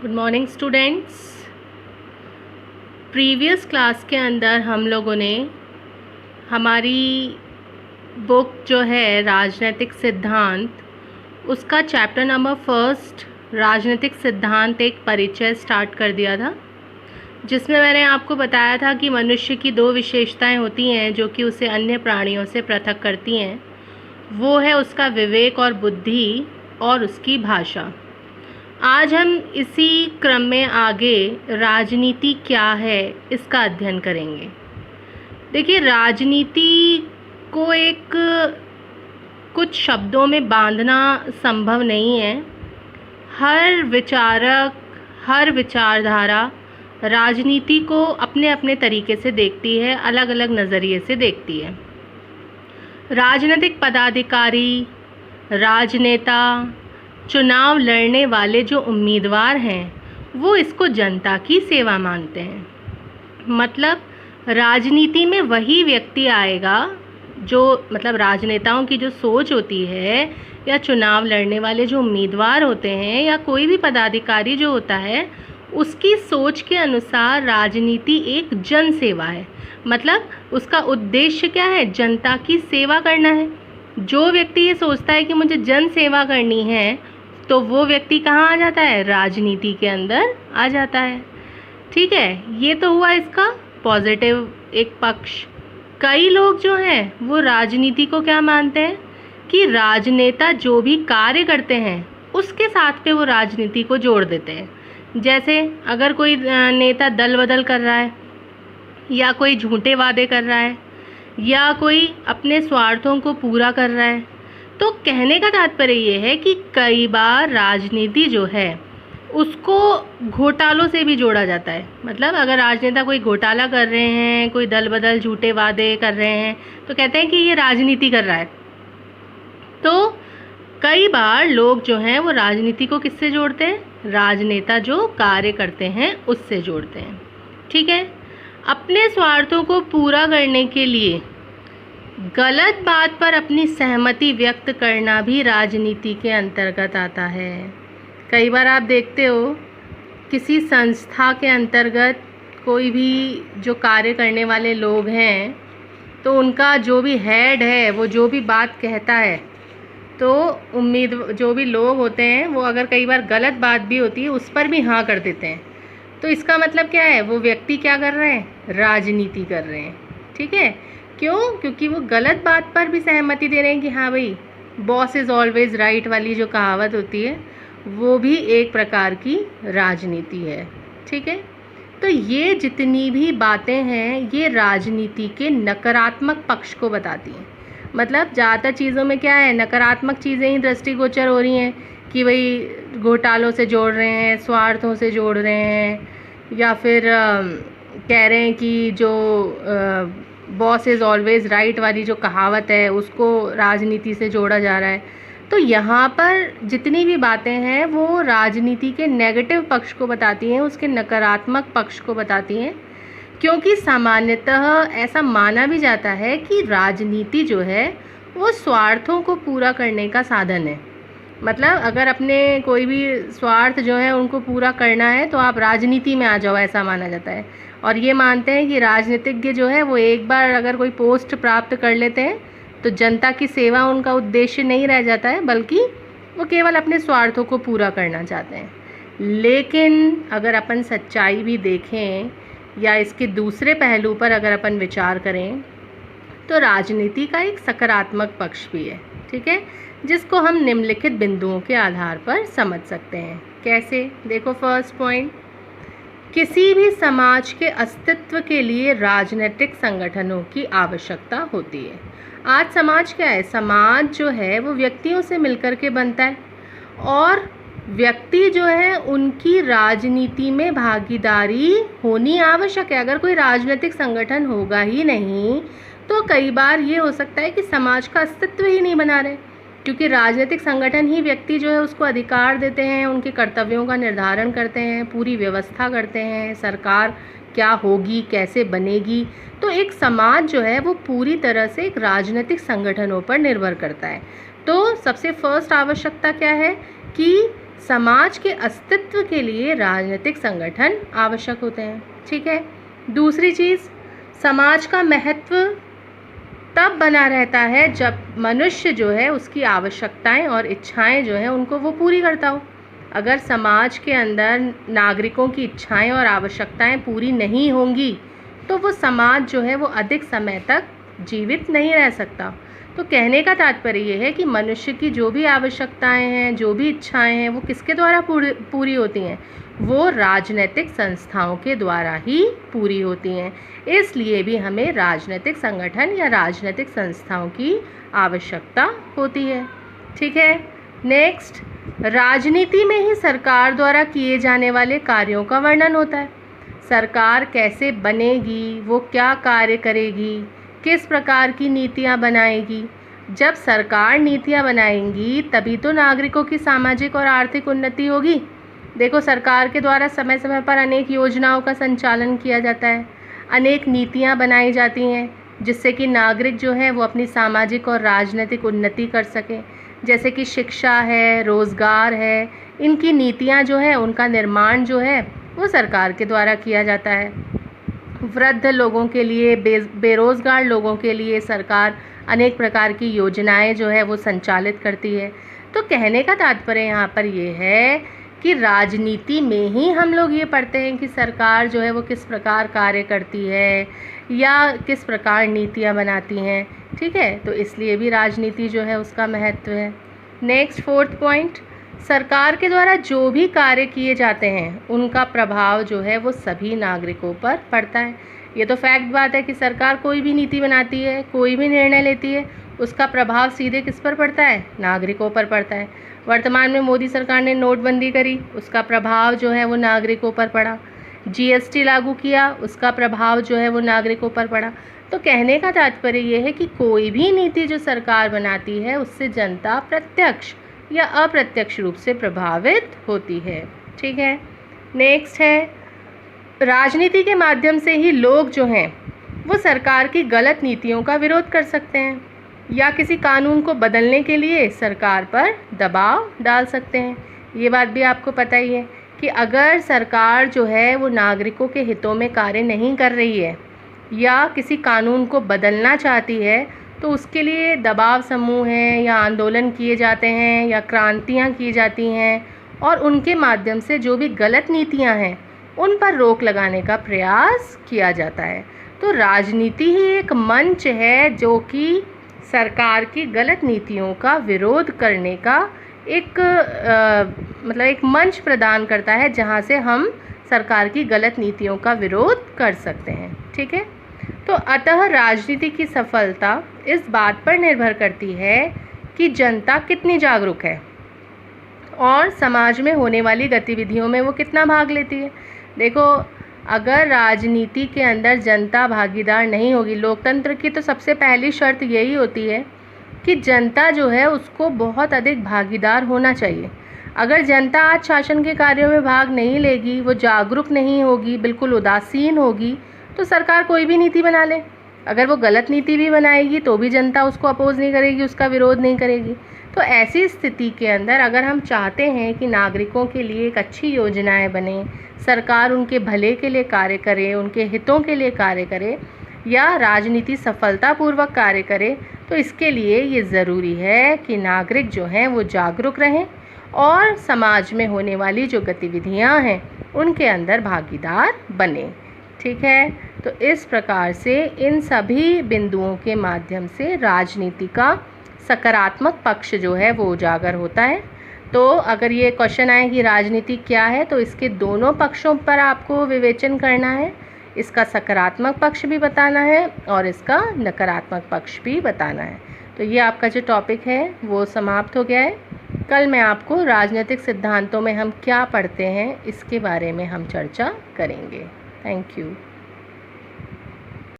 Good morning students. Previous class के अंदर हम लोगों ने हमारी बुक जो है राजनीतिक सिद्धांत, उसका चैप्टर नंबर फर्स्ट राजनीतिक सिद्धांत एक परिचय स्टार्ट कर दिया था, जिसमें मैंने आपको बताया था कि मनुष्य की दो विशेषताएं होती हैं जो कि उसे अन्य प्राणियों से पृथक करती हैं। वो है उसका विवेक और बुद्धि और उसकी भाषा। आज हम इसी क्रम में आगे राजनीति क्या है इसका अध्ययन करेंगे। देखिए, राजनीति को एक कुछ शब्दों में बांधना संभव नहीं है। हर विचारक, हर विचारधारा राजनीति को अपने अपने तरीके से देखती है, अलग अलग नज़रिए से देखती है। राजनीतिक पदाधिकारी, राजनेता, चुनाव लड़ने वाले जो उम्मीदवार हैं, वो इसको जनता की सेवा मानते हैं। मतलब राजनीति में वही व्यक्ति आएगा जो राजनेताओं की जो सोच होती है, या चुनाव लड़ने वाले जो उम्मीदवार होते हैं, या कोई भी पदाधिकारी जो होता है, उसकी सोच के अनुसार राजनीति एक जन सेवा है। मतलब उसका उद्देश्य क्या है? जनता की सेवा करना है। जो व्यक्ति ये सोचता है कि मुझे जन सेवा करनी है, तो वो व्यक्ति कहाँ आ जाता है? राजनीति के अंदर आ जाता है। ठीक है, ये तो हुआ इसका पॉजिटिव एक पक्ष। कई लोग जो हैं वो राजनीति को क्या मानते हैं कि राजनेता जो भी कार्य करते हैं उसके साथ पे वो राजनीति को जोड़ देते हैं। जैसे अगर कोई नेता दल बदल कर रहा है, या कोई झूठे वादे कर रहा है, या कोई अपने स्वार्थों को पूरा कर रहा है, तो कहने का तात्पर्य ये है कि कई बार राजनीति जो है उसको घोटालों से भी जोड़ा जाता है। मतलब अगर राजनेता कोई घोटाला कर रहे हैं, कोई दल बदल झूठे वादे कर रहे हैं, तो कहते हैं कि ये राजनीति कर रहा है। तो कई बार लोग जो हैं वो राजनीति को किससे जोड़ते हैं? राजनेता जो कार्य करते हैं उससे जोड़ते हैं। ठीक है, अपने स्वार्थों को पूरा करने के लिए गलत बात पर अपनी सहमति व्यक्त करना भी राजनीति के अंतर्गत आता है। कई बार आप देखते हो किसी संस्था के अंतर्गत कोई भी जो कार्य करने वाले लोग हैं, तो उनका जो भी हेड है वो जो भी बात कहता है, तो जो भी लोग होते हैं वो अगर कई बार गलत बात भी होती है उस पर भी हाँ कर देते हैं। तो इसका मतलब क्या है? वो व्यक्ति क्या कर रहे हैं? राजनीति कर रहे हैं। ठीक है, क्यों? क्योंकि वो गलत बात पर भी सहमति दे रहे हैं कि हाँ भाई, बॉस इज़ ऑलवेज राइट वाली जो कहावत होती है, वो भी एक प्रकार की राजनीति है। ठीक है, तो ये जितनी भी बातें हैं ये राजनीति के नकारात्मक पक्ष को बताती हैं। मतलब ज़्यादातर चीज़ों में क्या है? नकारात्मक चीज़ें ही दृष्टिगोचर हो रही हैं कि भाई घोटालों से जोड़ रहे हैं, स्वार्थों से जोड़ रहे हैं, या फिर कह रहे हैं कि जो बॉस इज़ ऑलवेज राइट वाली जो कहावत है उसको राजनीति से जोड़ा जा रहा है। तो यहाँ पर जितनी भी बातें हैं वो राजनीति के नेगेटिव पक्ष को बताती हैं, उसके नकारात्मक पक्ष को बताती हैं, क्योंकि सामान्यतः ऐसा माना भी जाता है कि राजनीति जो है वो स्वार्थों को पूरा करने का साधन है। मतलब अगर अपने कोई भी स्वार्थ जो है उनको पूरा करना है तो आप राजनीति में आ जाओ, ऐसा माना जाता है। और ये मानते हैं कि राजनीतिज्ञ जो है वो एक बार अगर कोई पोस्ट प्राप्त कर लेते हैं तो जनता की सेवा उनका उद्देश्य नहीं रह जाता है, बल्कि वो केवल अपने स्वार्थों को पूरा करना चाहते हैं। लेकिन अगर अपन सच्चाई भी देखें, या इसके दूसरे पहलू पर अगर अपन विचार करें, तो राजनीति का एक सकारात्मक पक्ष भी है। ठीक है, जिसको हम निम्नलिखित बिंदुओं के आधार पर समझ सकते हैं। कैसे? देखो, फर्स्ट पॉइंट, किसी भी समाज के अस्तित्व के लिए राजनीतिक संगठनों की आवश्यकता होती है। आज समाज क्या है? समाज जो है वो व्यक्तियों से मिलकर के बनता है, और व्यक्ति जो है उनकी राजनीति में भागीदारी होनी आवश्यक है। अगर कोई राजनीतिक संगठन होगा ही नहीं तो कई बार ये हो सकता है कि समाज का अस्तित्व ही नहीं बना रहे, क्योंकि राजनीतिक संगठन ही व्यक्ति जो है उसको अधिकार देते हैं, उनके कर्तव्यों का निर्धारण करते हैं, पूरी व्यवस्था करते हैं, सरकार क्या होगी, कैसे बनेगी। तो एक समाज जो है वो पूरी तरह से एक राजनीतिक संगठनों पर निर्भर करता है। तो सबसे फर्स्ट आवश्यकता क्या है कि समाज के अस्तित्व के लिए राजनीतिक संगठन आवश्यक होते हैं। ठीक है। दूसरी चीज़, समाज का महत्व तब बना रहता है जब मनुष्य जो है उसकी आवश्यकताएं और इच्छाएं जो हैं उनको वो पूरी करता हो। अगर समाज के अंदर नागरिकों की इच्छाएं और आवश्यकताएं पूरी नहीं होंगी तो वो समाज जो है वो अधिक समय तक जीवित नहीं रह सकता। तो कहने का तात्पर्य ये है कि मनुष्य की जो भी आवश्यकताएं हैं, जो भी इच्छाएं हैं, वो किसके द्वारा पूरी होती हैं? वो राजनीतिक संस्थाओं के द्वारा ही पूरी होती हैं। इसलिए भी हमें राजनीतिक संगठन या राजनीतिक संस्थाओं की आवश्यकता होती है। ठीक है। नेक्स्ट, राजनीति में ही सरकार द्वारा किए जाने वाले कार्यों का वर्णन होता है। सरकार कैसे बनेगी, वो क्या कार्य करेगी, किस प्रकार की नीतियां बनाएगी। जब सरकार नीतियां बनाएंगी तभी तो नागरिकों की सामाजिक और आर्थिक उन्नति होगी। देखो, सरकार के द्वारा समय समय पर अनेक योजनाओं का संचालन किया जाता है, अनेक नीतियां बनाई जाती हैं जिससे कि नागरिक जो है वो अपनी सामाजिक और राजनीतिक उन्नति कर सकें। जैसे कि शिक्षा है, रोज़गार है, इनकी नीतियां जो है उनका निर्माण जो है वो सरकार के द्वारा किया जाता है। वृद्ध लोगों के लिए, बेरोज़गार लोगों के लिए सरकार अनेक प्रकार की योजनाएं जो है वो संचालित करती है। तो कहने का तात्पर्य यहाँ पर ये है कि राजनीति में ही हम लोग ये पढ़ते हैं कि सरकार जो है वो किस प्रकार कार्य करती है या किस प्रकार नीतियाँ बनाती हैं। ठीक है। तो इसलिए भी राजनीति जो है उसका महत्व है। नेक्स्ट, फोर्थ पॉइंट, सरकार के द्वारा जो भी कार्य किए जाते हैं उनका प्रभाव जो है वो सभी नागरिकों पर पड़ता है। ये तो फैक्ट बात है कि सरकार कोई भी नीति बनाती है, कोई भी निर्णय लेती है, उसका प्रभाव सीधे किस पर पड़ता है? नागरिकों पर पड़ता है। वर्तमान में मोदी सरकार ने नोटबंदी करी, उसका प्रभाव जो है वो नागरिकों पर पड़ा। जीएसटी लागू किया, उसका प्रभाव जो है वो नागरिकों पर पड़ा। तो कहने का तात्पर्य ये है कि कोई भी नीति जो सरकार बनाती है उससे जनता प्रत्यक्ष या अप्रत्यक्ष रूप से प्रभावित होती है। ठीक है। नेक्स्ट है, राजनीति के माध्यम से ही लोग जो हैं वो सरकार की गलत नीतियों का विरोध कर सकते हैं या किसी कानून को बदलने के लिए सरकार पर दबाव डाल सकते हैं। ये बात भी आपको पता ही है कि अगर सरकार जो है वो नागरिकों के हितों में कार्य नहीं कर रही है या किसी कानून को बदलना चाहती है तो उसके लिए दबाव समूह हैं या आंदोलन किए जाते हैं या क्रांतियाँ की जाती हैं और उनके माध्यम से जो भी गलत नीतियाँ हैं उन पर रोक लगाने का प्रयास किया जाता है। तो राजनीति ही एक मंच है जो कि सरकार की गलत नीतियों का विरोध करने का एक एक मंच प्रदान करता है जहां से हम सरकार की गलत नीतियों का विरोध कर सकते हैं। ठीक है। तो अतः राजनीति की सफलता इस बात पर निर्भर करती है कि जनता कितनी जागरूक है और समाज में होने वाली गतिविधियों में वो कितना भाग लेती है। देखो, अगर राजनीति के अंदर जनता भागीदार नहीं होगी, लोकतंत्र की तो सबसे पहली शर्त यही होती है कि जनता जो है उसको बहुत अधिक भागीदार होना चाहिए। अगर जनता आज शासन के कार्यों में भाग नहीं लेगी, वो जागरूक नहीं होगी, बिल्कुल उदासीन होगी, तो सरकार कोई भी नीति बना ले, अगर वो गलत नीति भी बनाएगी तो भी जनता उसको अपोज नहीं करेगी, उसका विरोध नहीं करेगी। तो ऐसी स्थिति के अंदर अगर हम चाहते हैं कि नागरिकों के लिए एक अच्छी योजनाएं बने, सरकार उनके भले के लिए कार्य करे, उनके हितों के लिए कार्य करे या राजनीति सफलतापूर्वक कार्य करे, तो इसके लिए ये ज़रूरी है कि नागरिक जो हैं वो जागरूक रहें और समाज में होने वाली जो गतिविधियां हैं उनके अंदर भागीदार बने। ठीक है। तो इस प्रकार से इन सभी बिंदुओं के माध्यम से राजनीति का सकारात्मक पक्ष जो है वो उजागर होता है। तो अगर ये क्वेश्चन आए कि राजनीति क्या है, तो इसके दोनों पक्षों पर आपको विवेचन करना है। इसका सकारात्मक पक्ष भी बताना है और इसका नकारात्मक पक्ष भी बताना है। तो ये आपका जो टॉपिक है वो समाप्त हो गया है। कल मैं आपको राजनीतिक सिद्धांतों में हम क्या पढ़ते हैं इसके बारे में हम चर्चा करेंगे। Thank you.